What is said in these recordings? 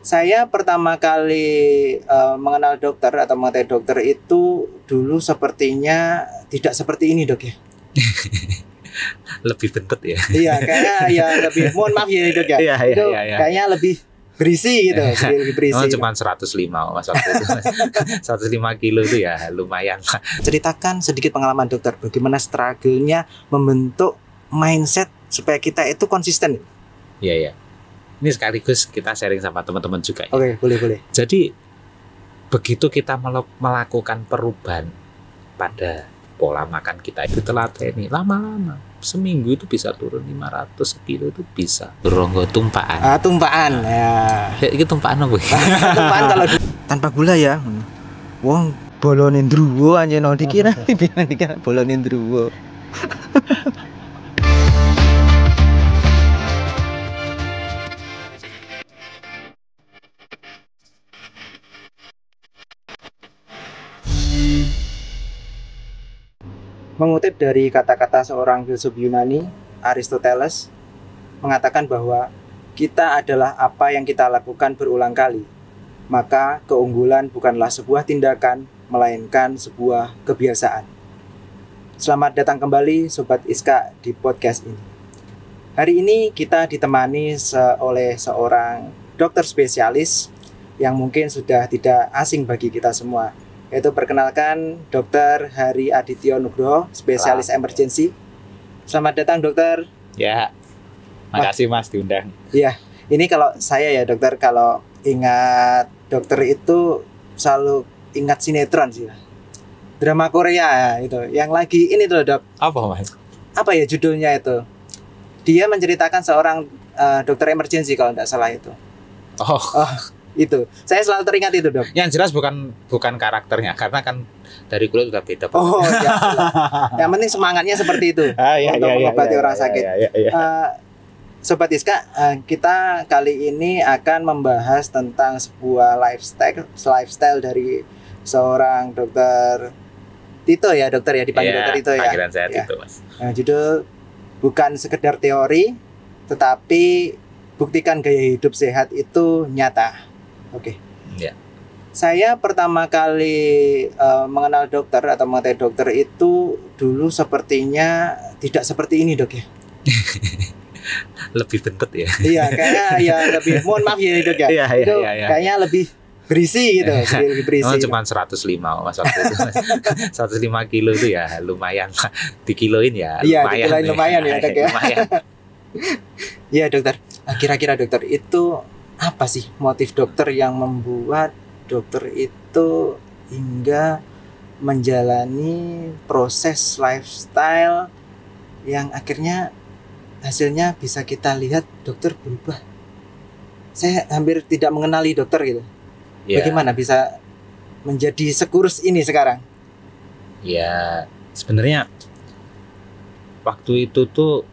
Saya pertama kali mengenal dokter atau mengetahui dokter itu dulu sepertinya tidak seperti ini, Dok ya. Lebih bentet ya. Iya, kayaknya ya lebih, mohon maaf ya, Dok ya. Iya, Itu iya. kayaknya lebih berisi gitu, lebih berisi. Oh, cuma 105 Mas waktu itu. 105 kilo itu ya lumayan lah. Ceritakan sedikit pengalaman dokter, bagaimana struggle-nya membentuk mindset supaya kita itu konsisten. Iya. Ini sekaligus kita sharing sama teman-teman juga ya. Oke, boleh. Jadi begitu kita melakukan perubahan pada pola makan kita itu telateni lama-lama, seminggu itu bisa turun 500 kilo itu bisa. Ronggo tumpaan. Tumpaan ya. Itu tumpaan apa? Tumpaan kalau tanpa gula ya. Wong bolone ndruwo anjeno dikira bolone ndruwo. Mengutip dari kata-kata seorang filsuf Yunani, Aristoteles, mengatakan bahwa kita adalah apa yang kita lakukan berulang kali. Maka keunggulan bukanlah sebuah tindakan, melainkan sebuah kebiasaan. Selamat datang kembali Sobat Iska di podcast ini. Hari ini kita ditemani oleh seorang dokter spesialis yang mungkin sudah tidak asing bagi kita semua. Yaitu perkenalkan Dr. Hari Adityo Nugroho, spesialis emergency. Selamat datang dokter. Ya, makasih Mas diundang. Iya, ini kalau saya ya dokter, kalau ingat dokter itu selalu ingat sinetron sih. Drama Korea ya, itu. Yang lagi ini tuh dok. Apa Mas? Apa ya judulnya itu? Dia menceritakan seorang dokter emergency kalau tidak salah itu. Oh, itu. Saya selalu teringat itu dok. yang jelas bukan karakternya, karena kan dari kulit udah beda. Oh, ya. Yang penting semangatnya seperti itu untuk mengobati orang sakit. Sobat Iska, kita kali ini akan membahas tentang sebuah lifestyle dari seorang dokter Tito ya, dokter ya, dipanggil dokter Tito ya. Panggilan saya Tito Mas. Judul bukan sekedar teori, tetapi buktikan gaya hidup sehat itu nyata. Oke. Ya. Saya pertama kali mengenal dokter atau mengetahui dokter itu dulu sepertinya tidak seperti ini dok ya. Lebih bentet ya. Iya, kayaknya ya lebih, mohon maaf ya dok ya. Iya. Kayaknya lebih berisi gitu, lebih berisi. Oh, cuma 105 Mas waktu itu. 105 kilo itu ya lumayan lah. Dikiloin ya iya, lumayan. Lumayan ya dok ya. Lumayan. Iya dokter. Kira-kira dokter itu apa sih motif dokter yang membuat dokter itu hingga menjalani proses lifestyle yang akhirnya hasilnya bisa kita lihat dokter berubah? Saya hampir tidak mengenali dokter gitu. Ya. Bagaimana bisa menjadi sekurus ini sekarang? Ya, sebenarnya waktu itu tuh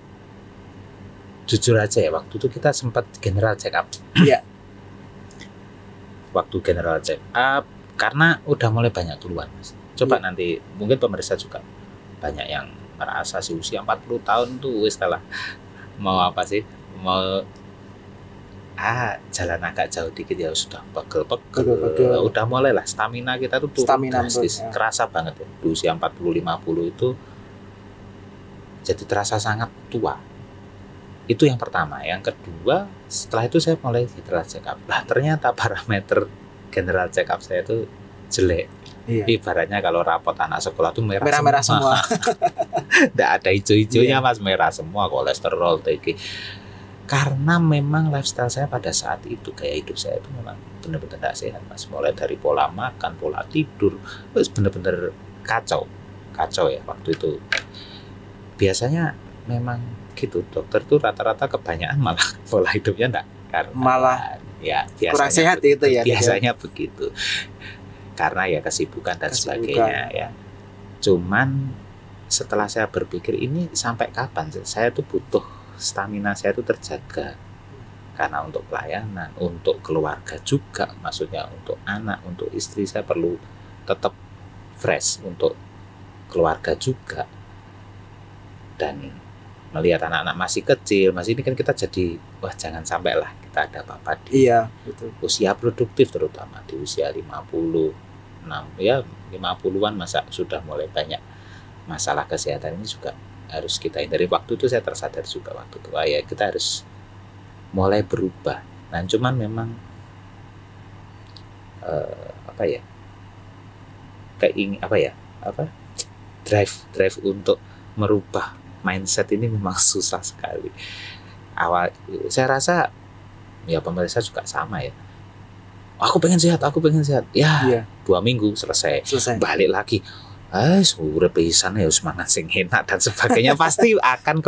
jujur aja ya, waktu itu kita sempat general check up. Iya. Waktu general check up karena udah mulai banyak keluhan Mas. Coba nanti mungkin pemirsa juga banyak yang merasa sih usia 40 tahun tuh wis lah mau apa sih, mau jalan agak jauh dikit ya sudah pegel. Udah mulai lah stamina kita tuh turun drastis, kerasa banget ya. Di usia 40-50 itu jadi terasa sangat tua. Itu yang pertama. Yang kedua, setelah itu saya mulai general check up. Lah ternyata parameter general check up saya itu jelek. Iya. Ibaratnya kalau rapot anak sekolah tuh merah semua. Nggak ada hijau-hijaunya Mas, merah semua, kolesterol, tinggi. Karena memang lifestyle saya pada saat itu, gaya hidup saya itu memang benar-benar tidak sehat Mas. Mulai dari pola makan, pola tidur, terus benar-benar kacau ya waktu itu. Biasanya memang gitu, dokter tuh rata-rata kebanyakan malah pola hidupnya enggak, karena malah ya biasanya kurang sehat itu ya. Biasanya begitu. Karena ya kesibukan dan sebagainya ya. Cuman setelah saya berpikir ini sampai kapan saya tuh butuh stamina saya itu terjaga. Karena untuk pelayanan, untuk keluarga juga, maksudnya untuk anak, untuk istri saya perlu tetap fresh, untuk keluarga juga. Dan melihat anak-anak masih kecil, masih ini kan kita jadi wah jangan sampai lah kita ada apa-apa di Iya, betul. usia produktif, terutama di usia 56 ya 50-an masa sudah mulai banyak masalah kesehatan. Ini juga harus kita hindari. Waktu itu saya tersadar juga waktu itu ya kita harus mulai berubah. Nah cuman memang drive untuk merubah mindset ini memang susah sekali. Saya rasa ya pemerintah juga sama ya. Aku pengen sehat. Ya, 2 minggu selesai. Balik lagi. Sudah pisan ya semangat sing enak dan sebagainya. Pasti akan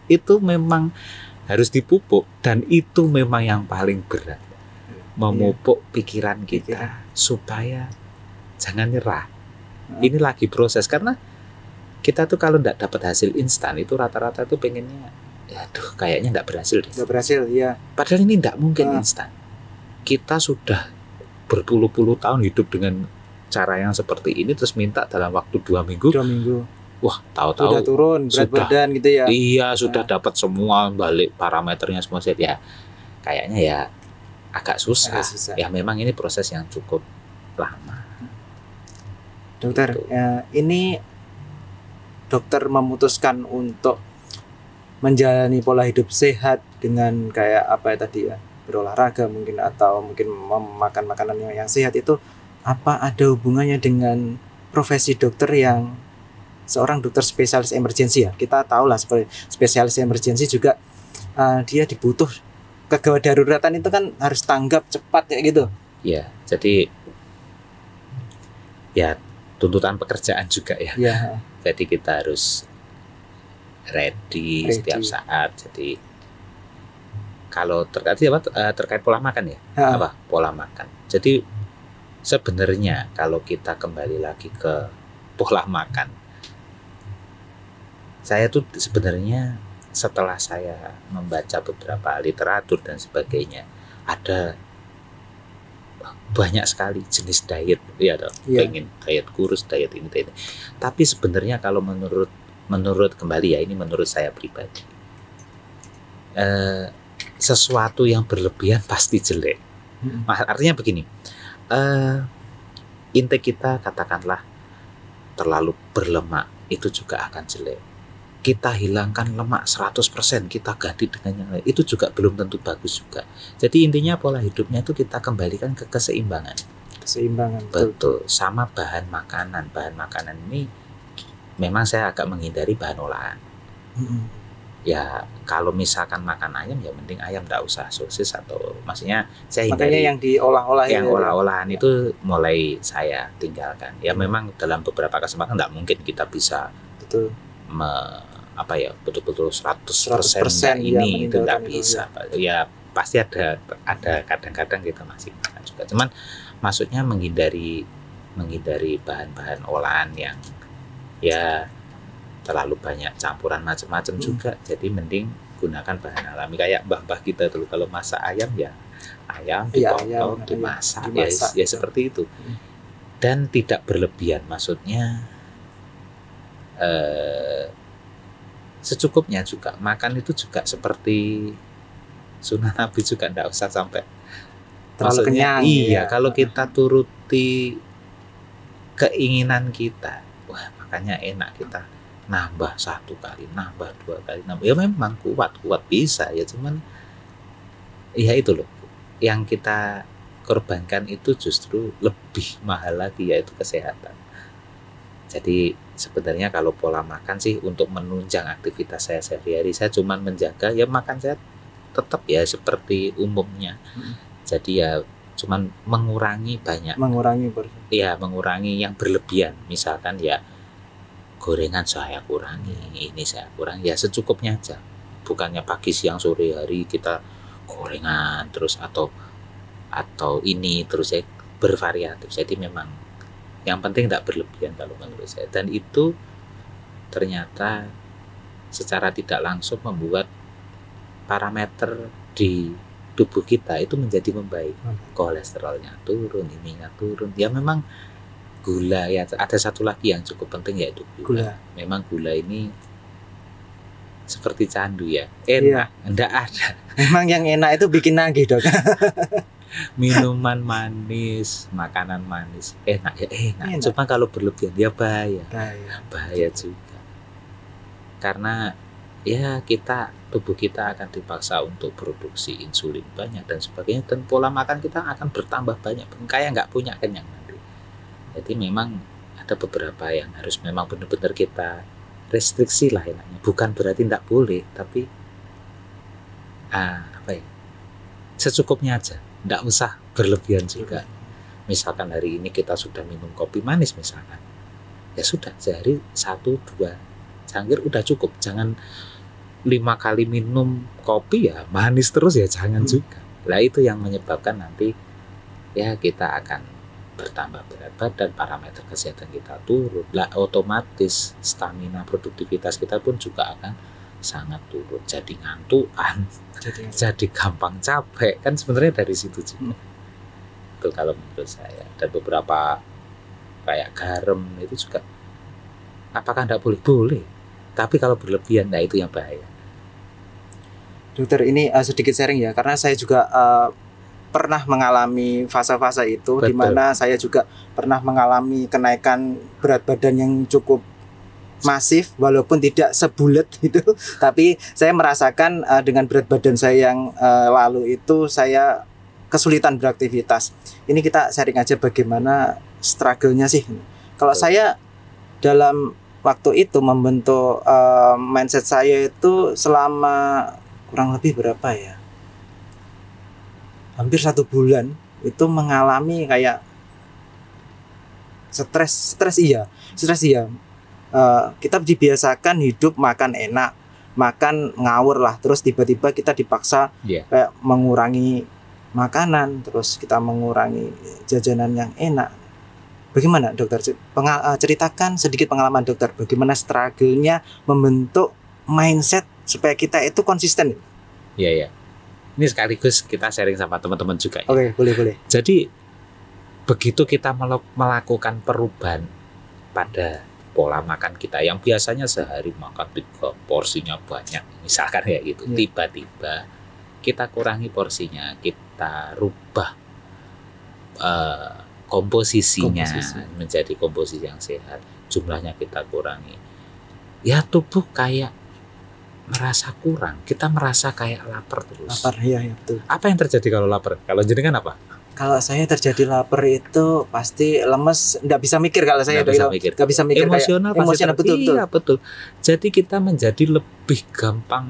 itu memang harus dipupuk, dan itu memang yang paling berat. Memupuk pikiran kita supaya jangan nyerah. Ini lagi proses, karena kita tuh kalau tidak dapat hasil instan itu rata-rata tuh pengennya, aduh kayaknya tidak berhasil deh. Tidak berhasil, ya. Padahal ini tidak mungkin instan. Kita sudah berpuluh-puluh tahun hidup dengan cara yang seperti ini, terus minta dalam waktu 2 minggu. 2 minggu. Wah, tahu-tahu sudah turun berat badan gitu ya. Iya, sudah dapat semua balik parameternya semua set ya. Kayaknya ya agak susah. Ya memang ini proses yang cukup lama. Dokter, ini dokter memutuskan untuk menjalani pola hidup sehat dengan kayak apa ya tadi ya, berolahraga mungkin, atau mungkin memakan makanan yang sehat, itu apa ada hubungannya dengan profesi dokter yang seorang dokter spesialis emergensi ya? Kita tahu lah seperti spesialis emergensi juga dia dibutuh kegawat daruratan itu kan harus tanggap cepat kayak gitu. Ya, jadi ya tuntutan pekerjaan juga ya. Jadi kita harus ready setiap saat. Jadi kalau terkait pola makan ya, pola makan. Jadi sebenarnya kalau kita kembali lagi ke pola makan, saya tuh sebenarnya setelah saya membaca beberapa literatur dan sebagainya, ada banyak sekali jenis diet ya toh. Pengen diet kurus, diet ini. Tapi sebenarnya kalau menurut kembali ya, ini menurut saya pribadi, sesuatu yang berlebihan pasti jelek. Artinya begini, intake kita katakanlah terlalu berlemak, itu juga akan jelek. Kita hilangkan lemak 100%, kita ganti dengan yang lain, itu juga belum tentu bagus juga. Jadi intinya pola hidupnya itu kita kembalikan ke keseimbangan. Betul. Sama bahan makanan ini memang saya agak menghindari bahan olahan. Ya kalau misalkan makan ayam ya mending ayam, enggak usah sosis, atau maksudnya saya hindari. Makanya yang diolah-olah, yang olah-olahan itu mulai saya tinggalkan. Ya memang dalam beberapa kesempatan enggak mungkin kita bisa betul-betul 100% ini itu enggak bisa. Ya pasti ada kadang-kadang kita masih makan juga. Cuman maksudnya menghindari bahan-bahan olahan yang ya terlalu banyak campuran macam-macam juga. Jadi mending gunakan bahan alami kayak mbah-mbah kita dulu kalau masak ayam ya ayam dipotong, dimasak. Ya seperti itu. Dan tidak berlebihan, maksudnya secukupnya juga. Makan itu juga seperti sunnah Nabi juga, enggak usah sampai terlalu kenyang. Iya, kalau kita turuti keinginan kita, wah makanya enak kita nambah 1 kali, nambah 2 kali, ya memang kuat bisa ya, cuman ya itu loh yang kita korbankan itu justru lebih mahal lagi, yaitu kesehatan. Jadi sebenarnya kalau pola makan sih untuk menunjang aktivitas saya sehari-hari, saya cuman menjaga ya makan saya tetap ya seperti umumnya. Jadi ya cuman mengurangi yang berlebihan. Misalkan ya gorengan saya kurangi, ini saya kurangi, ya secukupnya aja. Bukannya pagi siang sore hari kita gorengan terus atau ini terus, saya bervariatif. Jadi memang yang penting tidak berlebihan kalau menurut saya. Dan itu ternyata secara tidak langsung membuat parameter di tubuh kita itu menjadi membaik. Kolesterolnya turun, ininya turun. Ya memang gula ya, ada satu lagi yang cukup penting yaitu gula. Memang gula ini seperti candu ya, enak, enggak ada. Memang yang enak itu bikin nagih, Dok. Minuman manis, makanan manis, enak ya enak. Cuma kalau berlebihan ya bahaya juga. Karena ya tubuh kita akan dipaksa untuk produksi insulin banyak dan sebagainya, dan pola makan kita akan bertambah banyak, kayak nggak punya kenyang nanti. Jadi memang ada beberapa yang harus memang benar-benar kita restriksi lah enaknya. Bukan berarti tidak boleh, tapi secukupnya aja, tidak usah berlebihan juga. Misalkan hari ini kita sudah minum kopi manis misalkan, ya sudah sehari 1-2 cangkir udah cukup. Jangan 5 kali minum kopi ya manis terus, ya jangan juga. Nah itu yang menyebabkan nanti ya kita akan bertambah berat badan, parameter kesehatan kita turun. Lah otomatis stamina, produktivitas kita pun juga akan sangat turun. Jadi ngantuan, jadi gampang capek. Kan sebenarnya dari situ juga. Itu kalau menurut saya. Dan beberapa kayak garam itu juga, apakah tidak boleh? Boleh. Tapi kalau berlebihan, nah itu yang bahaya. Dokter, ini sedikit sharing ya, karena saya juga pernah mengalami fase-fase itu. Di mana saya juga pernah mengalami kenaikan berat badan yang cukup masif, walaupun tidak sebulet gitu. Tapi saya merasakan dengan berat badan saya yang lalu itu saya kesulitan beraktivitas. Ini kita sharing aja bagaimana struggle-nya sih. Kalau saya dalam waktu itu membentuk mindset saya itu selama kurang lebih berapa ya, hampir 1 bulan itu mengalami kayak stres iya. Kita dibiasakan hidup makan enak, makan ngawur lah, terus tiba-tiba kita dipaksa kayak mengurangi makanan, terus kita mengurangi jajanan yang enak. Bagaimana dokter? Ceritakan sedikit pengalaman dokter, bagaimana struggle-nya membentuk mindset supaya kita itu konsisten. Iya. Ini sekaligus kita sharing sama teman-teman juga. Oke, boleh. Jadi begitu kita melakukan perubahan pada pola makan kita yang biasanya sehari makan 3 porsinya banyak, misalkan ya gitu. Tiba-tiba kita kurangi porsinya, kita rubah komposisinya menjadi komposisi yang sehat, jumlahnya kita kurangi, ya tubuh kayak merasa kurang, kita merasa kayak lapar terus. Iya betul. Apa yang terjadi kalau lapar? Kalau jenengan apa? Kalau saya terjadi lapar itu pasti lemes, nggak bisa mikir. Kalau saya nggak bisa mikir, emosional betul. Iya betul. Jadi kita menjadi lebih gampang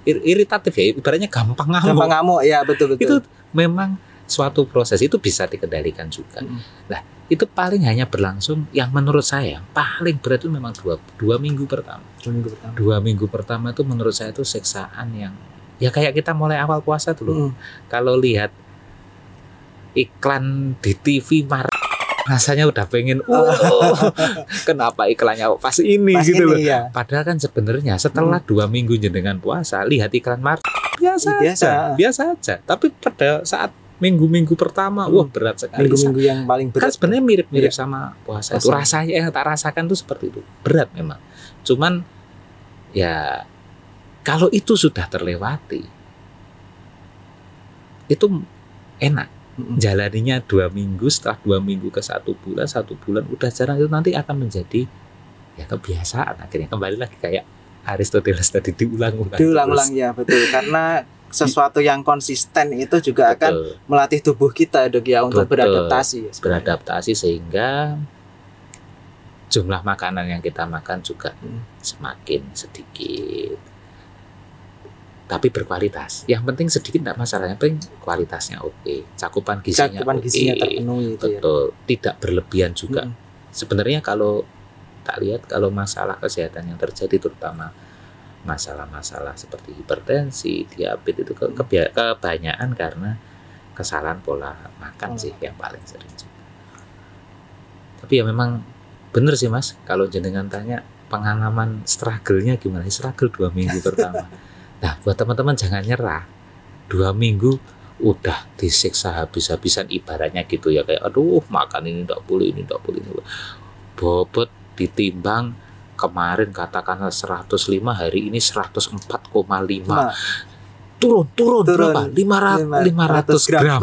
iritatif ya, ibaratnya gampang ngamuk. Ya betul. Itu memang suatu proses, itu bisa dikendalikan juga. Nah itu paling hanya berlangsung, yang menurut saya paling berat itu memang 2 minggu pertama. 2 minggu pertama itu menurut saya itu siksaan yang ya kayak kita mulai awal puasa dulu. Kalau lihat iklan di TV rasanya udah pengen kenapa iklannya pas ini gitu loh. Ya. Padahal kan sebenarnya setelah 2 minggu jenengan puasa, lihat iklan biasa aja. Tapi pada saat minggu-minggu pertama berat sekali. Minggu-minggu yang paling berat kan sebenarnya mirip-mirip sama puasa. Itu rasanya yang tak rasakan tuh seperti itu, berat memang. Cuman ya kalau itu sudah terlewati itu enak. Jalaninya 2 minggu, setelah 2 minggu ke 1 bulan, 1 bulan udah jarang, itu nanti akan menjadi ya kebiasaan. Akhirnya kembali lagi kayak Aristoteles tadi, diulang-ulang ya betul. Karena sesuatu yang konsisten itu juga akan melatih tubuh kita Dok ya untuk beradaptasi. Beradaptasi sehingga jumlah makanan yang kita makan juga semakin sedikit. Tapi berkualitas. Yang penting sedikit tidak masalah, yang penting kualitasnya oke. Cakupan gizinya terpenuhi. Betul. Tidak berlebihan juga. Sebenarnya kalau tak lihat, kalau masalah kesehatan yang terjadi terutama masalah-masalah seperti hipertensi, diabetes itu kebanyakan karena kesalahan pola makan sih yang paling sering juga. Tapi ya memang bener sih Mas, kalau jenengan tanya pengalaman struggle-nya gimana? Struggle 2 minggu pertama. Nah, buat teman-teman jangan nyerah. 2 minggu udah disiksa habis-habisan ibaratnya gitu ya, kayak aduh makan ini enggak boleh, ini enggak boleh. Bobot ditimbang kemarin katakanlah 105, hari ini 104,5. Nah, turun berapa? 500 gram.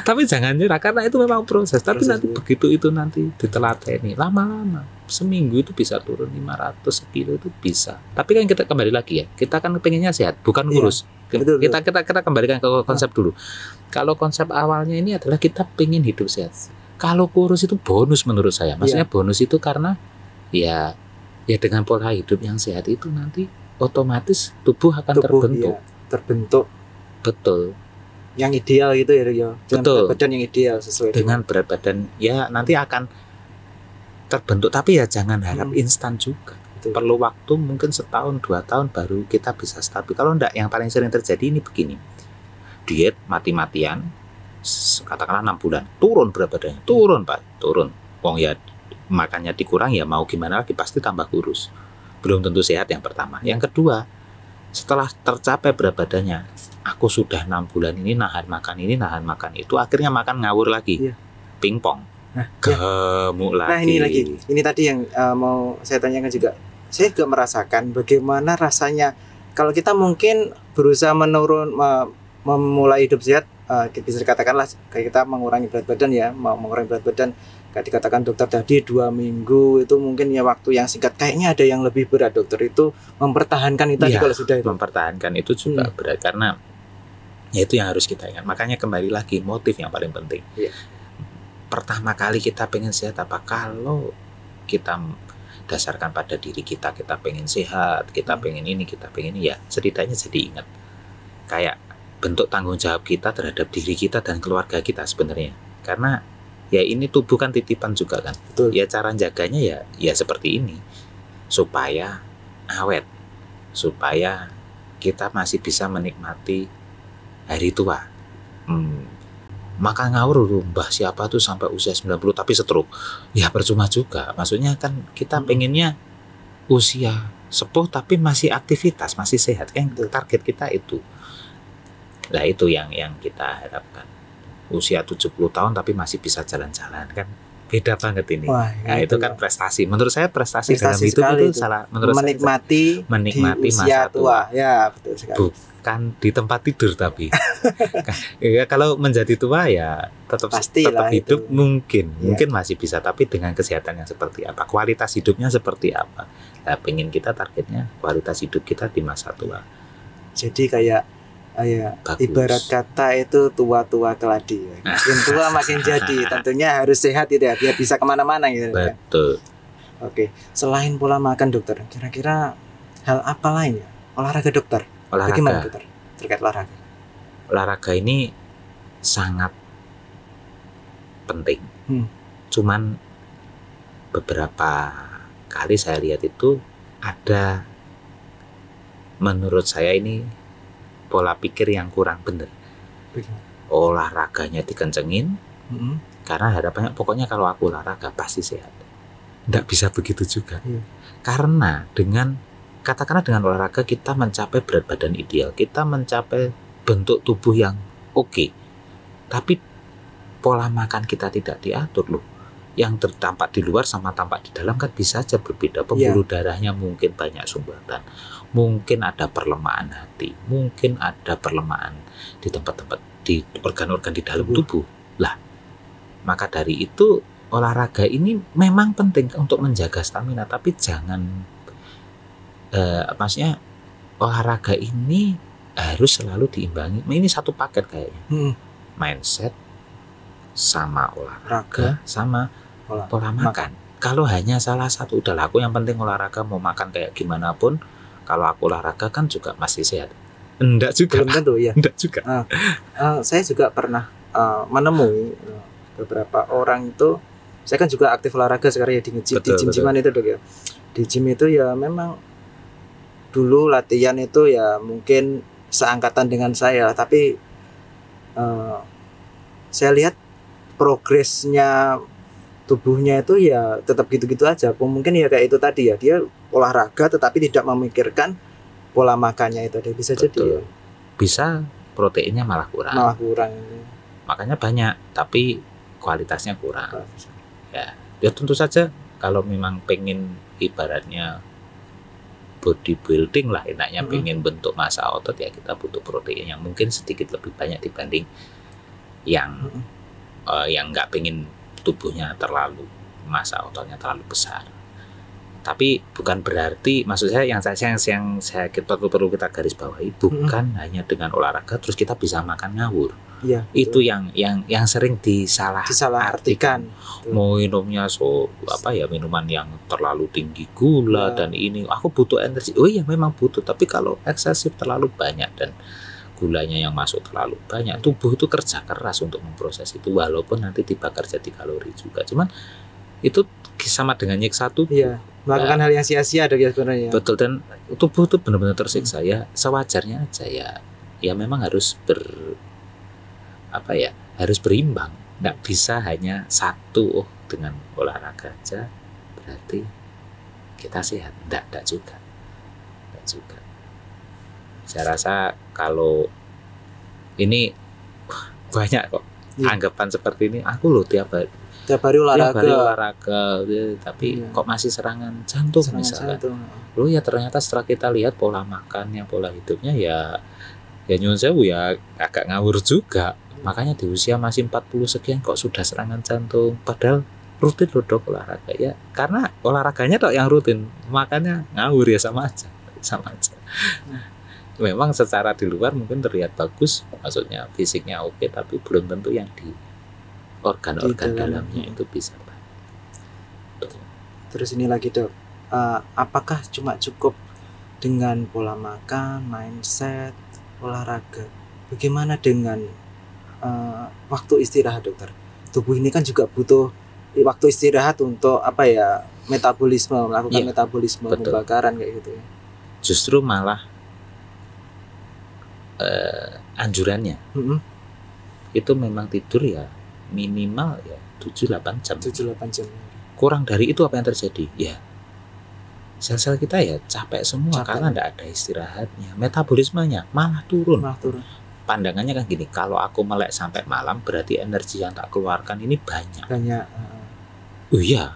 Tapi jangan nyerah karena itu memang proses. Tapi nanti begitu itu nanti ditelateni, lama-lama seminggu itu bisa turun 500 kilo itu bisa. Tapi kan kita kembali lagi ya, kita kan pengennya sehat, bukan kurus. Betul. Kita kembalikan ke konsep dulu. Kalau konsep awalnya ini adalah kita pengen hidup sehat. Kalau kurus itu bonus menurut saya. Maksudnya bonus itu karena ya dengan pola hidup yang sehat itu nanti otomatis tubuh akan terbentuk. Betul. Yang ideal gitu ya. Dengan berat badan yang ideal sesuai dengan berat badan ya nanti akan terbentuk, tapi ya jangan harap instan juga. Betul. Perlu waktu mungkin 1-2 tahun baru kita bisa stabil. Kalau enggak, yang paling sering terjadi ini begini. Diet mati-matian katakanlah 6 bulan, turun berat badannya, turun wong ya makannya dikurang, ya mau gimana lagi pasti tambah kurus. Belum tentu sehat yang pertama. Yang kedua, setelah tercapai berat badannya, aku sudah 6 bulan ini nahan makan itu, akhirnya makan ngawur lagi. Pingpong. Gemuk lagi. Nah ini tadi yang mau saya tanyakan juga. Saya juga merasakan bagaimana rasanya kalau kita mungkin berusaha memulai hidup sehat, bisa dikatakanlah kayak kita mengurangi berat badan ya, mau mengurangi berat badan. Kayak dikatakan dokter tadi 2 minggu itu mungkin ya waktu yang singkat. Kayaknya ada yang lebih berat, dokter, itu mempertahankan itu tadi kalau sudah itu. Mempertahankan itu juga berat karena ya itu yang harus kita ingat. Makanya kembali lagi motif yang paling penting. Pertama kali kita pengen sehat apa? Kalau kita dasarkan pada diri kita pengen sehat, kita pengen ini, ya setidaknya jadi ingat kayak bentuk tanggung jawab kita terhadap diri kita dan keluarga kita sebenarnya. Karena ya ini tubuh kan titipan juga kan. Betul. Ya cara jaganya ya seperti ini supaya awet, supaya kita masih bisa menikmati hari tua. Makan ngawur mbah siapa tuh sampai usia 90 tapi stroke, ya percuma juga. Maksudnya kan kita pengennya usia sepuh tapi masih aktivitas, masih sehat kan. Target kita itu. Nah itu yang kita harapkan. Usia 70 tahun tapi masih bisa jalan-jalan kan, beda banget ini. Nah itu kan prestasi. Menurut saya prestasi dalam hidup itu salah. Menurut menikmati di usia masa tua. Ya betul sekali. Bukan di tempat tidur tapi. Ya kalau menjadi tua ya tetap hidup itu. mungkin masih bisa, tapi dengan kesehatan yang seperti apa, kualitas hidupnya seperti apa. Nah pengen kita targetnya kualitas hidup kita di masa tua. Jadi kayak ibarat kata itu tua-tua keladi ya. Makin tua makin jadi. Tentunya harus sehat tidak biar bisa kemana-mana gitu. Betul. Oke, selain pola makan dokter, kira-kira hal apa lain ya? Olahraga dokter. Bagaimana dokter terkait olahraga? Olahraga ini sangat penting. Cuman beberapa kali saya lihat itu ada, menurut saya ini pola pikir yang kurang benar. Olahraganya dikencengin karena harapannya pokoknya kalau aku olahraga pasti sehat. Nggak bisa begitu juga. Karena katakanlah dengan olahraga kita mencapai berat badan ideal, kita mencapai bentuk tubuh yang oke. Tapi pola makan kita tidak diatur loh. Yang tertampak di luar sama tampak di dalam kan bisa aja berbeda. Pembuluh darahnya mungkin banyak sumbatan, mungkin ada perlemahan hati, mungkin ada perlemahan di tempat-tempat, di organ-organ di dalam tubuh. Lah, maka dari itu olahraga ini memang penting untuk menjaga stamina, tapi jangan maksudnya olahraga ini harus selalu diimbangi. Ini satu paket kayaknya. Mindset sama olahraga sama pola makan. Kalau hanya salah satu, udahlah aku yang penting olahraga, mau makan kayak gimana pun, kalau aku olahraga kan juga masih sehat. Enggak juga. Belum tentu ya. Enggak juga. Saya juga pernah menemui beberapa orang itu. Saya kan juga aktif olahraga sekarang ya di gym-gyman itu dok ya. Di gym itu ya memang dulu latihan itu ya mungkin seangkatan dengan saya, tapi saya lihat progresnya tubuhnya itu ya tetap gitu-gitu aja. Mungkin ya kayak itu tadi ya, dia olahraga tetapi tidak memikirkan pola makannya itu. Dia bisa jadi ya. Bisa proteinnya malah kurang. Makanya banyak tapi kualitasnya kurang. Ya tentu saja kalau memang pengen ibaratnya bodybuilding lah enaknya, pengen bentuk massa otot ya kita butuh protein yang mungkin sedikit lebih banyak dibanding yang yang nggak pengen tubuhnya terlalu massa ototnya terlalu besar. Tapi bukan berarti, maksud saya yang saya perlu kita garis bawahi bukan hanya dengan olahraga terus kita bisa makan ngawur. Iya, itu yang sering disalahartikan. Mau minumnya minuman yang terlalu tinggi gula dan ini aku butuh energi. Oh iya memang butuh, tapi kalau eksesif terlalu banyak dan gulanya yang masuk terlalu banyak, tubuh itu kerja keras untuk memproses itu walaupun nanti dibakar jadi kalori juga. Cuman itu sama dengan nyiksa tubuh. Iya, melakukan hal yang sia-sia dok ya sebenarnya. Betul, dan tubuh itu benar-benar tersiksa ya sewajarnya aja ya memang harus harus berimbang, nggak bisa hanya satu dengan olahraga aja berarti kita sehat, nggak juga. Saya rasa kalau ini banyak kok anggapan seperti ini, aku loh tiap hari olahraga tapi kok masih serangan jantung misalnya. Loh ya ternyata setelah kita lihat pola makannya, pola hidupnya ya nyuwun sewu ya agak ngawur juga. Makanya di usia masih 40 sekian kok sudah serangan jantung, padahal rutin loh dok olahraga ya. Karena olahraganya dok yang rutin, makanya ngawur ya sama aja. Memang secara di luar mungkin terlihat bagus, maksudnya fisiknya oke, tapi belum tentu yang di organ-organ dalamnya itu bisa. Terus ini lagi dok, apakah cuma cukup dengan pola makan, mindset, olahraga? Bagaimana dengan waktu istirahat dokter? Tubuh ini kan juga butuh waktu istirahat untuk metabolisme, melakukan metabolisme, pembakaran kayak gitu ya. Justru malah anjurannya itu memang tidur ya minimal ya 7-8 jam. Kurang dari itu apa yang terjadi? Ya sel-sel kita ya capek semua karena tidak ada istirahatnya, metabolismenya malah turun. Pandangannya kan gini, kalau aku melek sampai malam berarti energi yang tak keluarkan ini banyak. Oh iya,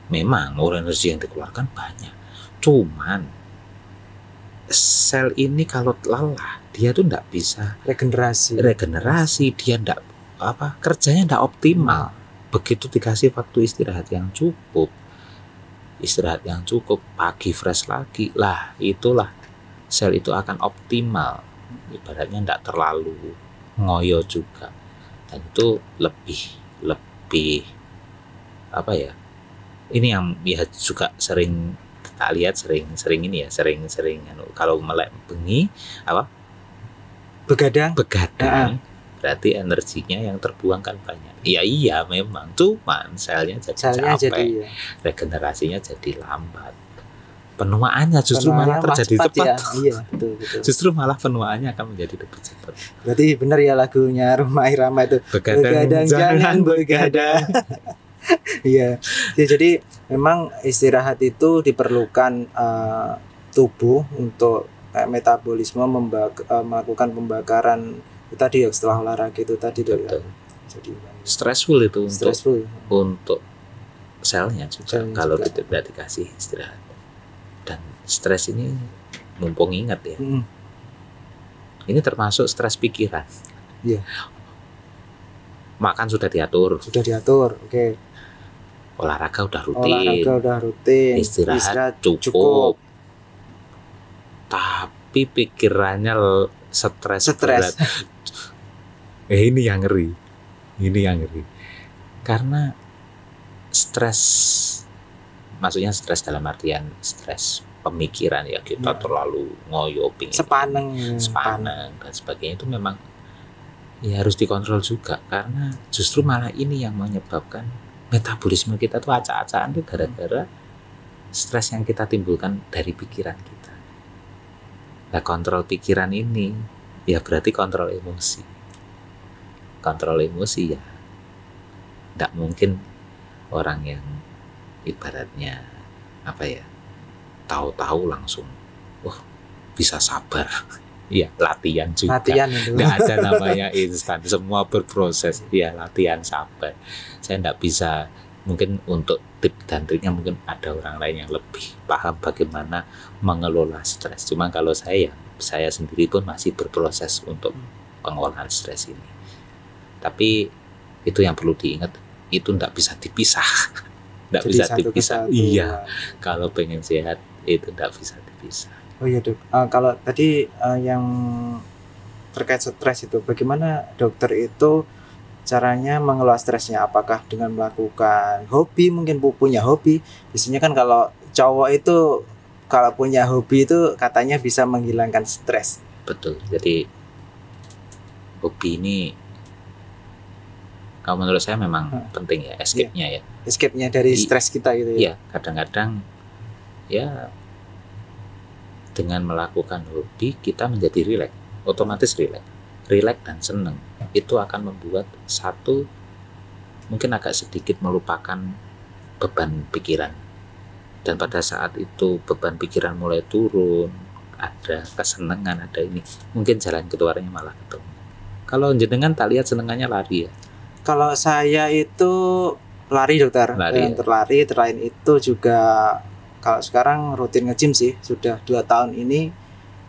memang energi yang dikeluarkan banyak. Cuman sel ini kalau lelah dia tuh tidak bisa regenerasi, dia tidak kerjanya tidak optimal. Begitu dikasih waktu istirahat yang cukup, pagi fresh lagi lah, itulah sel itu akan optimal. Ibaratnya tidak terlalu ngoyo juga, dan itu lebih ini yang ya juga sering kita lihat sering kalau melek bengi begadang berarti energinya yang terbuang kan banyak. Iya memang, cuman selnya jadi capek, regenerasinya jadi lambat, penuaannya justru malah terjadi cepat. Iya, betul. Justru malah penuaannya akan menjadi lebih cepat. Berarti benar ya lagunya Rhoma Irama itu. Begadang jangan begadang. Iya. Jadi memang istirahat itu diperlukan tubuh untuk metabolisme melakukan pembakaran itu tadi ya setelah olahraga itu tadi. Jadi stressful itu untuk selnya juga kalau tidak dikasih istirahat. Dan stres ini mumpung ingat ya, ini termasuk stres pikiran. Iya. Makan sudah diatur, oke. Olahraga udah rutin, istirahat cukup. Tapi pikirannya stres. Berat. Ini yang ngeri. Karena stres, maksudnya stres dalam artian stres pemikiran ya, kita terlalu ngoyo, sepaneng dan sebagainya, itu memang ya harus dikontrol juga, karena justru malah ini yang menyebabkan metabolisme kita tuh acak-acakan tuh gara-gara stres yang kita timbulkan dari pikiran kita. Nah, kontrol pikiran ini ya berarti kontrol emosi ya tidak mungkin orang yang ibaratnya tahu-tahu langsung bisa sabar. Iya, latihan juga. Nggak ada namanya instan, semua berproses. Ya, latihan sabar. Saya nggak bisa mungkin untuk tip dan triknya mungkin ada orang lain yang lebih paham bagaimana mengelola stres. Cuma kalau saya sendiri pun masih berproses untuk pengolahan stres ini. Tapi itu yang perlu diingat, itu tidak bisa dipisah. Tidak bisa dipisah. Iya, kalau pengen sehat itu tidak bisa dipisah. Oh iya dok, kalau tadi yang terkait stres itu, bagaimana dokter itu caranya mengelola stresnya? Apakah dengan melakukan hobi, mungkin punya hobi? Biasanya kan kalau cowok itu kalau punya hobi itu katanya bisa menghilangkan stres. Betul, jadi hobi ini kalau menurut saya memang penting ya, escape-nya ya. Escape-nya dari stres kita gitu ya. Iya, kadang-kadang ya dengan melakukan hobi kita menjadi rileks, otomatis rileks dan senang. Itu akan membuat satu mungkin agak sedikit melupakan beban pikiran. Dan pada saat itu beban pikiran mulai turun, ada kesenangan, ada ini, mungkin jalan keluarnya malah ketemu. Kalau jenengan tak lihat senengannya lari ya. Kalau saya itu lari dokter, terlari. Selain itu juga kalau sekarang rutin nge-gym sih, sudah 2 tahun ini.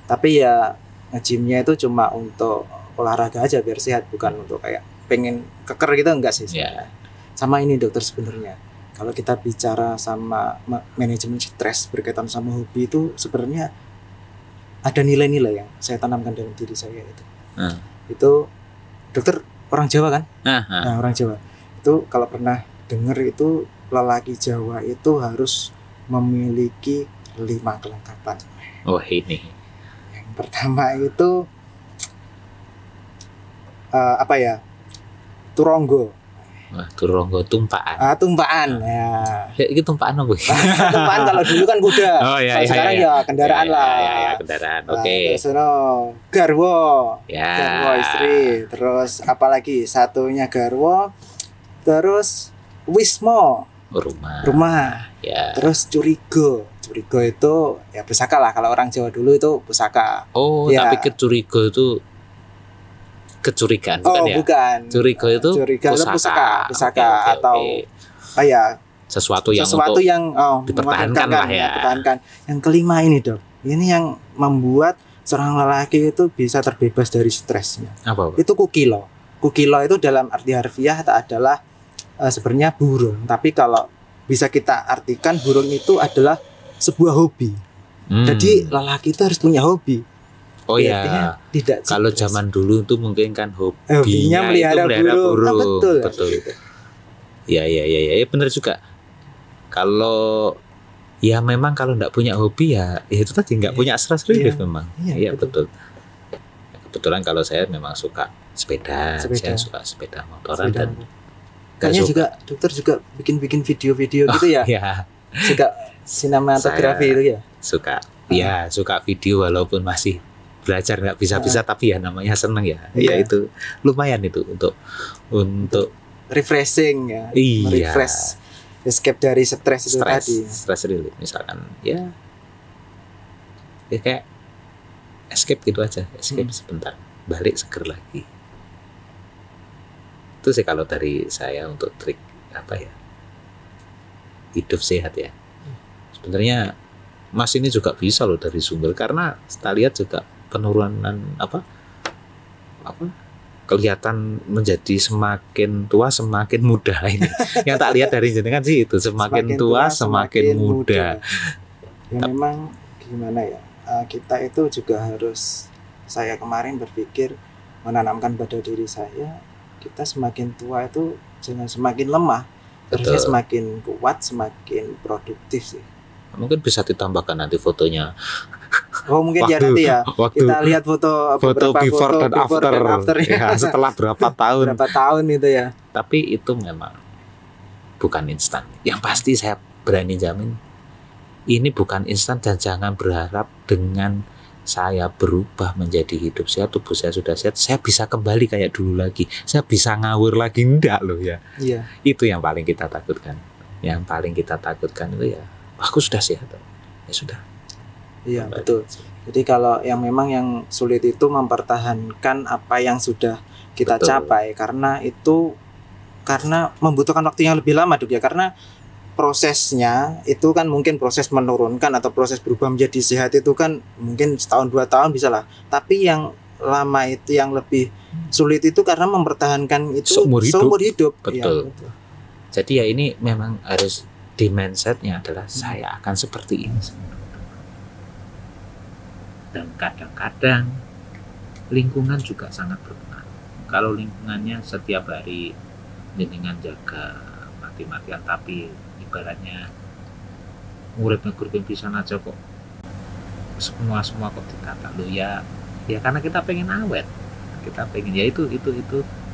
Tapi ya nge-gymnya itu cuma untuk olahraga aja biar sehat, bukan untuk kayak pengen keker gitu, enggak sih. Yeah. Sama ini dokter, sebenarnya kalau kita bicara sama manajemen stres berkaitan sama hobi itu sebenarnya ada nilai-nilai yang saya tanamkan dalam diri saya itu. Itu dokter orang Jawa kan? Nah, orang Jawa itu kalau pernah dengar itu lelaki Jawa itu harus memiliki 5 kelengkapan. Oh ini. Yang pertama itu apa ya? Turonggo. Wah, turonggo tumpaan. Tumpaan. Ya. Itu tumpaan apa? Tumpaan kalau dulu kan kuda. Oh iya, iya, sekarang iya. Ya kendaraan lah. Ya, kendaraan. Oke. Terus garwo. Ya. Garwo istri. Terus apalagi satunya garwo. Terus wismo. Rumah. Ya. Terus curigo itu ya pusaka lah, kalau orang Jawa dulu itu pusaka. Oh, ya. Tapi curigo itu kecurigaan bukan ya? Bukan. Curigo itu pusaka. Okay, atau ya sesuatu yang dipertahankan lah ya. Dipertahankan. Yang kelima ini dok, ini yang membuat seorang lelaki itu bisa terbebas dari stresnya. Apa? Itu kukilo. Kukilo itu dalam arti harfiah adalah sebenarnya burung, tapi kalau bisa kita artikan burung itu adalah sebuah hobi. Jadi lelaki itu harus punya hobi. Oh ya, tidak. Kalau zaman dulu itu mungkin kan hobinya melihara burung. Betul. Ya, benar juga. Kalau ya memang kalau nggak punya hobi ya itu tadi nggak punya stress relief memang. Iya betul. Kebetulan kalau saya memang suka sepeda. Saya suka sepeda motoran dan kayaknya juga dokter juga bikin video-video gitu ya. Iya. Suka sinematografi itu ya. Suka. Ya, suka video walaupun masih belajar nggak bisa tapi ya namanya seneng ya. Iya itu lumayan itu untuk refreshing ya. Iya. Refresh, escape dari stres itu tadi. Stress relief misalkan ya kayak escape gitu aja, escape sebentar, balik seger lagi. Itu sih kalau dari saya untuk trik apa ya, hidup sehat ya. Sebenarnya Mas ini juga bisa loh dari sumber, karena kita lihat juga penurunan kelihatan menjadi semakin tua semakin muda ini. Yang tak lihat dari jenengan sih itu semakin tua semakin muda. Ya memang gimana ya, kita itu juga harus, saya kemarin berpikir menanamkan pada diri saya, kita semakin tua itu jangan semakin lemah, harusnya semakin kuat, semakin produktif sih. Mungkin bisa ditambahkan nanti fotonya. Oh mungkin ya nanti ya kita lihat foto before dan after ya, setelah berapa tahun itu ya. Tapi itu memang bukan instan. Yang pasti saya berani jamin ini bukan instan, dan jangan berharap dengan saya berubah menjadi hidup sehat, tubuh saya sudah sehat, saya bisa kembali kayak dulu lagi, saya bisa ngawur lagi, enggak loh ya. Iya. Itu yang paling kita takutkan. Yang paling kita takutkan itu ya, aku sudah sehat, ya sudah. Iya betul. Jadi kalau yang memang yang sulit itu mempertahankan apa yang sudah kita capai, karena itu karena membutuhkan waktu yang lebih lama, Dok ya, karena prosesnya itu kan mungkin proses menurunkan atau proses berubah menjadi sehat itu kan mungkin setahun 2 tahun bisa lah, tapi yang lama itu yang lebih sulit itu karena mempertahankan itu seumur hidup. Betul. Ya, betul. Jadi ya ini memang harus di mindsetnya adalah saya akan seperti ini. Dan kadang-kadang lingkungan juga sangat berpengaruh. Kalau lingkungannya setiap hari dengan jaga mati-matian, tapi ibaratnya muridnya guru bisa aja kok semua kok ditata lo ya karena kita pengen awet, kita pengen ya itu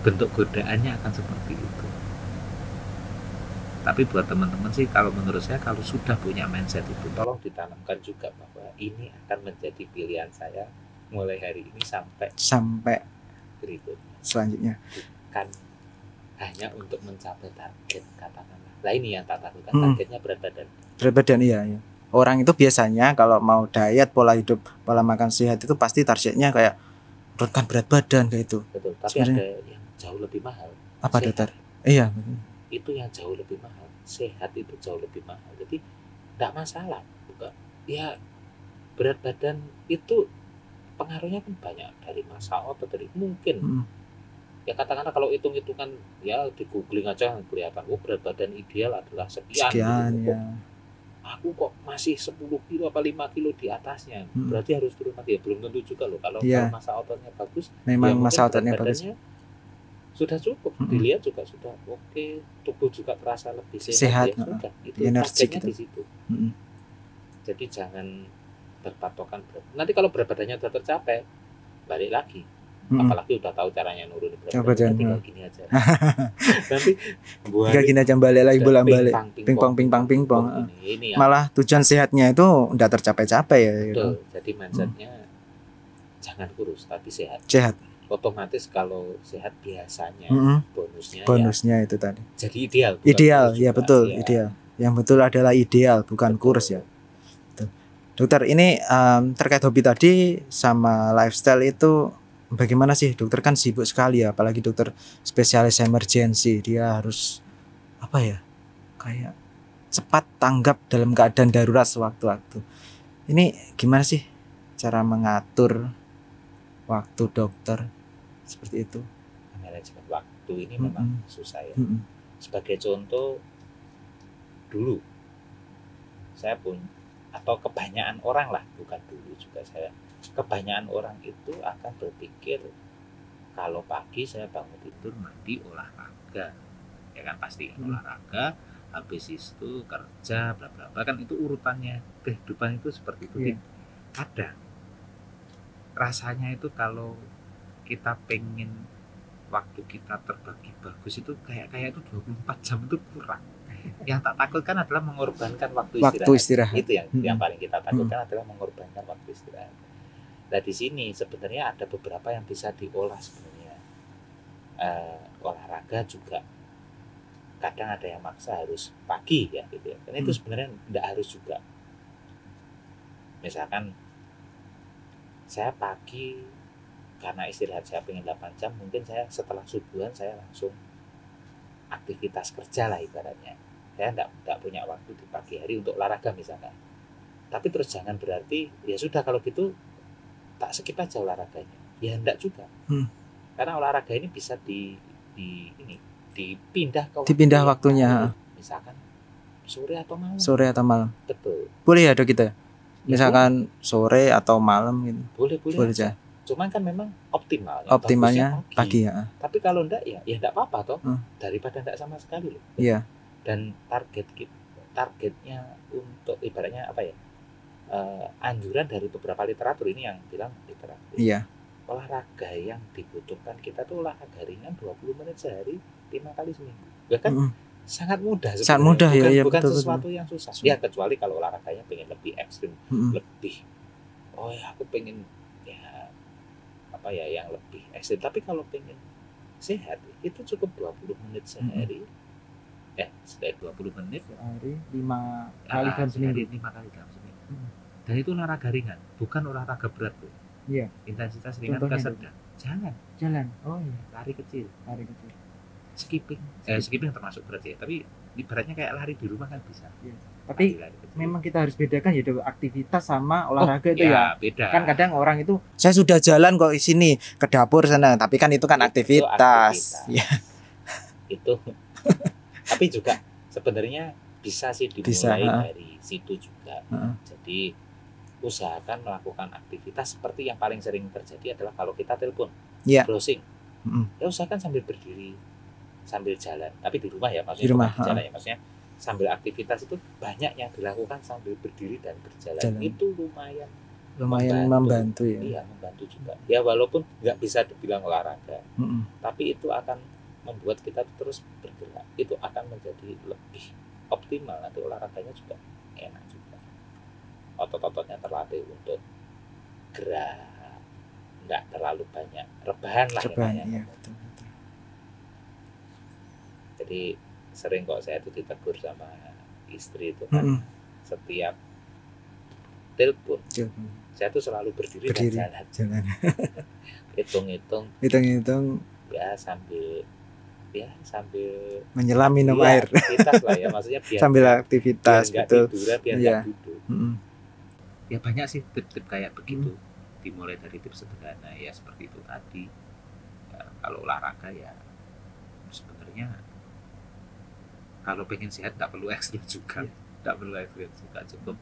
bentuk godaannya akan seperti itu. Tapi buat teman-teman sih kalau menurut saya kalau sudah punya mindset itu tolong ditanamkan juga bahwa ini akan menjadi pilihan saya mulai hari ini sampai berikutnya selanjutnya, bukan hanya untuk mencapai target katakanlah. Lah ini yang tak takutkan, targetnya berat badan. Iya. Orang itu biasanya kalau mau diet, pola hidup, pola makan sehat itu pasti targetnya kayak menurunkan berat badan kayak itu. Betul, tapi sebenarnya ada yang jauh lebih mahal. Apa dokter? Iya. Itu yang jauh lebih mahal. Sehat itu jauh lebih mahal. Jadi enggak masalah, bukan. Ya berat badan itu pengaruhnya kan banyak dari masa otot dari mungkin. Ya katakanlah kalau hitung-hitungan ya di googling aja kelihatan berat badan ideal adalah sekian gitu. Ya. Aku kok masih 10 kilo apa 5 kilo di atasnya, berarti harus turun lagi. Ya belum tentu juga loh. Kalau masa ototnya bagus, memang ya masa ototnya bagus, sudah cukup. Dilihat juga sudah oke, tubuh juga terasa lebih sehat ya sudah. Itu energi targetnya di situ. Jadi jangan berpatokan berat. Nanti kalau berat badannya sudah tercapai, balik lagi. Apalagi udah tahu caranya nurunin berat badan, tinggal gini aja. Nanti tinggal gini aja, balik lagi bolak-balik, pingpong. Malah tujuan sehatnya itu udah tercapai-capai ya. Betul. Jadi mindsetnya jangan kurus tapi sehat. Otomatis kalau sehat biasanya bonusnya itu tadi. Jadi ideal. Ya betul, ideal. Yang betul adalah ideal, bukan kurus ya. Dokter, ini terkait hobi tadi sama lifestyle itu bagaimana sih? Dokter kan sibuk sekali ya, apalagi dokter spesialis emergency. Dia harus kayak cepat tanggap dalam keadaan darurat sewaktu-waktu. Ini gimana sih cara mengatur waktu dokter seperti itu? Manajemen waktu ini memang susah ya. Sebagai contoh, dulu saya pun atau kebanyakan orang lah, bukan dulu juga saya, kebanyakan orang itu akan berpikir kalau pagi saya bangun tidur mandi olahraga, ya kan pasti olahraga, habis itu kerja bla bla bla, kan itu urutannya kehidupan itu seperti itu. Kadang rasanya itu kalau kita pengen waktu kita terbagi bagus itu kayak itu 24 jam itu kurang. Yang tak takutkan adalah mengorbankan waktu istirahat. Itu yang paling kita takutkan adalah mengorbankan waktu istirahat. Nah di sini sebenarnya ada beberapa yang bisa diolah sebenarnya. Olahraga juga kadang ada yang maksa harus pagi ya gitu ya. Karena itu sebenarnya tidak harus juga. Misalkan saya pagi karena istirahat saya pengen 8 jam, mungkin saya setelah subuhan saya langsung aktivitas kerja lah ibaratnya. Saya tidak punya waktu di pagi hari untuk olahraga misalkan. Tapi terus jangan berarti ya sudah kalau gitu tak skip aja olahraganya. Ya enggak juga. Karena olahraga ini bisa dipindah waktunya. Misalkan sore atau malam. Betul. Boleh ya Dok kita? Misalkan sore atau malam gitu. Boleh aja. Cuman kan memang optimalnya pagi ya. Tapi kalau enggak ya enggak apa-apa toh. Daripada enggak sama sekali loh. Iya. Dan targetnya untuk ibaratnya apa ya? Anjuran dari beberapa literatur ini yang bilang literatur. Iya. Olahraga yang dibutuhkan kita tuh olahraga ringan 20 menit sehari 5 kali seminggu. Bahkan sangat mudah sebenarnya. Sangat mudah bukan sesuatu yang susah. Ya kecuali kalau olahraganya pengen lebih ekstrim, lebih aku pengen yang lebih ekstrim. Tapi kalau pengen sehat itu cukup 20 menit sehari. Setiap 20 menit sehari 5 kali dalam seminggu. 5 kali dalam seminggu. Dan itu olahraga ringan, bukan olahraga berat loh. Iya. Intensitas ringan ke sedang. Jalan. Oh iya. Lari kecil. skipping termasuk berat ya, tapi ibaratnya kayak lari di rumah kan bisa. Ya. Tapi memang kita harus bedakan ya aktivitas sama olahraga itu ya. Beda. Kan kadang orang itu saya sudah jalan kok di sini ke dapur sana, tapi kan itu kan aktivitas. Ya. Itu. Tapi juga sebenarnya bisa sih dimulai dari situ juga. Jadi usahakan melakukan aktivitas seperti yang paling sering terjadi adalah kalau kita telepon, browsing. Ya usahakan sambil berdiri, sambil jalan. Tapi di rumah ya, maksudnya di rumah, jalan ya, maksudnya sambil aktivitas itu banyak yang dilakukan sambil berdiri dan berjalan. Itu lumayan membantu ya. Iya, membantu juga. Ya walaupun nggak bisa dibilang olahraga, tapi itu akan membuat kita terus bergerak. Itu akan menjadi lebih optimal. Nanti olahraganya juga enak juga. Otot-ototnya terlatih untuk gerak, nggak terlalu banyak rebahan lah. Iya, betul. Jadi sering kok saya itu ditegur sama istri itu kan, setiap telepon saya tuh selalu berdiri dan jalan. hitung-hitung ya sambil menyelam minum air. Aktivitas lah ya, maksudnya biar sambil aktivitas biar betul. Tiduran, biar nggak duduk. Ya banyak sih tip-tip kayak begitu. Dimulai dari tips sederhana ya seperti itu tadi. Ya, kalau olahraga ya sebenarnya kalau pengen sehat nggak perlu ekstrim juga, cukup.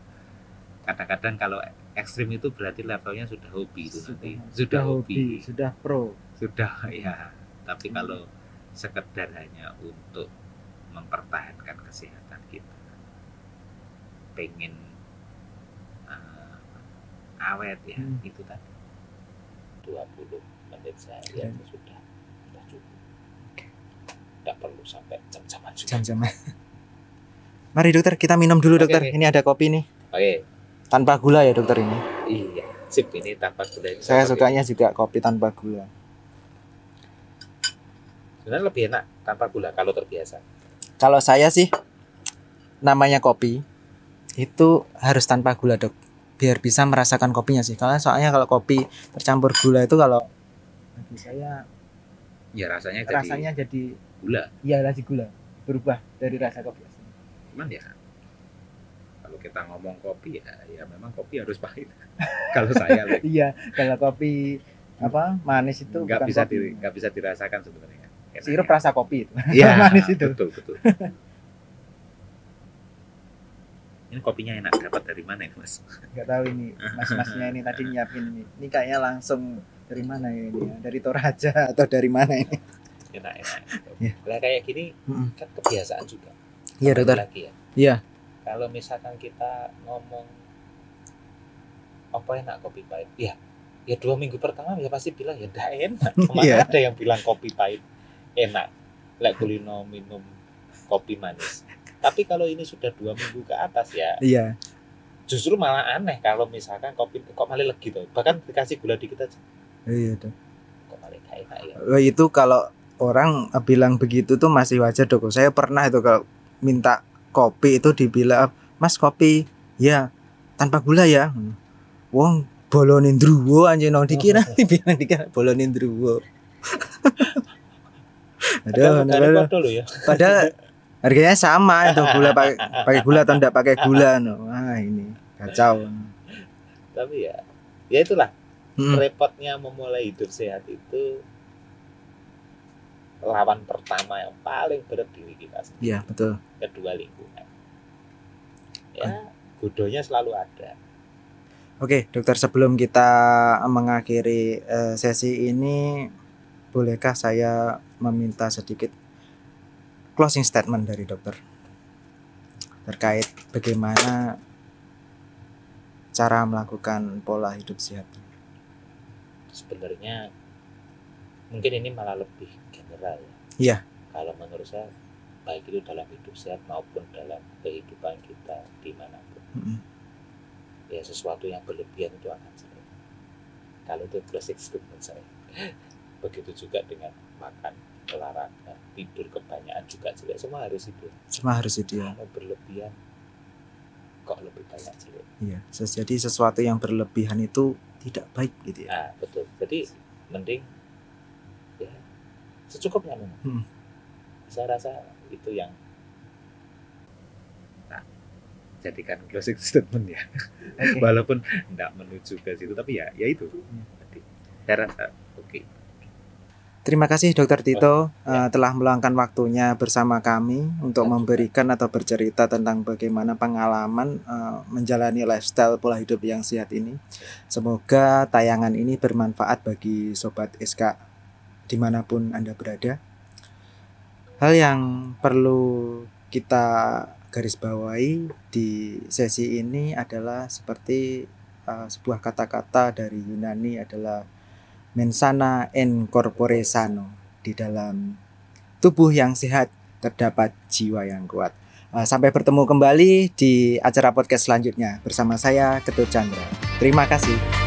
Kadang-kadang kalau ekstrim itu berarti levelnya sudah hobi itu nanti. Sudah hobi, sudah pro, sudah ya. Tapi kalau sekedar hanya untuk mempertahankan kesehatan kita, pengen awet ya, itu tadi 20 menit saja sudah cukup. Nggak perlu sampai jam-jaman juga. Jam-jaman. Mari dokter, kita minum dulu dokter. Ini ada kopi nih. Tanpa gula ya dokter ini. Iya, sip, ini tanpa gula. Saya sukanya juga kopi tanpa gula. Sebenarnya lebih enak tanpa gula kalau terbiasa. Kalau saya sih namanya kopi itu harus tanpa gula dok, biar bisa merasakan kopinya sih. Karena soalnya kalau kopi tercampur gula itu kalau bagi saya ya rasanya jadi gula. Iya, rasa gula berubah dari rasa kopi asli. Cuman ya kalau kita ngomong kopi ya memang kopi harus pahit. Kalau saya iya, kalau kopi manis itu nggak bisa dirasakan sebenarnya. Sirup rasa kopi itu. Iya, manis itu. Betul. Ini kopinya enak, dapat dari mana ini mas? Nggak tahu ini, mas-masnya ini tadi nyiapin ini. Ini kayaknya langsung dari mana ya ini? Dari Toraja atau dari mana ini? Enak. Ya. Nah, kayak gini kan kebiasaan juga. Iya dokter. Lagi ya. Iya. Kalau misalkan kita ngomong apa enak kopi pahit, ya 2 minggu pertama ya pasti bilang ya nggak enak. Mana ada yang bilang kopi pahit enak? Lek kulino minum kopi manis. Tapi kalau ini sudah 2 minggu ke atas ya, iya. Justru malah aneh kalau misalkan kopi kok malah legi tuh. Bahkan dikasih gula dikit aja. Iya tuh. Kok malah gak enak ya. Itu kalau orang bilang begitu tuh masih wajar dok. Saya pernah itu kalau minta kopi itu dibilang, Mas kopi ya tanpa gula ya. Wong bolonin druwo anjir nong dikira dibilang bolonin druwo. Aduh, padahal harganya sama itu gula pakai gula atau enggak pakai gula. Wah ini kacau. Tapi ya itulah repotnya memulai hidup sehat itu. Lawan pertama yang paling berat diri kita sendiri. Iya betul. Kedua lingkungan. Ya godonya selalu ada. Oke dokter, sebelum kita mengakhiri sesi ini, bolehkah saya meminta sedikit closing statement dari dokter terkait bagaimana cara melakukan pola hidup sehat? Sebenarnya mungkin ini malah lebih general ya. Iya. Kalau menurut saya baik itu dalam hidup sehat maupun dalam kehidupan kita dimanapun. Ya sesuatu yang berlebihan itu akan jelek. Kalau itu closing statement saya. Begitu juga dengan makan, olahraga, tidur kebanyakan juga jelek. Semua harus itu ya. Kalau berlebihan kok lebih banyak jelek. Iya. Jadi sesuatu yang berlebihan itu tidak baik gitu ya. Nah, betul. Jadi mending ya secukupnya memang. Saya rasa itu yang jadikan closing statement ya. Okay. Walaupun tidak menuju ke situ, tapi ya itu. Saya rasa oke. Terima kasih Dr. Tito telah meluangkan waktunya bersama kami untuk memberikan atau bercerita tentang bagaimana pengalaman menjalani lifestyle pola hidup yang sehat ini. Semoga tayangan ini bermanfaat bagi Sobat SK dimanapun Anda berada. Hal yang perlu kita garis bawahi di sesi ini adalah seperti sebuah kata-kata dari Yunani adalah mensana in corpore sano. Di dalam tubuh yang sehat terdapat jiwa yang kuat. Sampai bertemu kembali di acara podcast selanjutnya bersama saya Ketut Chandra. Terima kasih.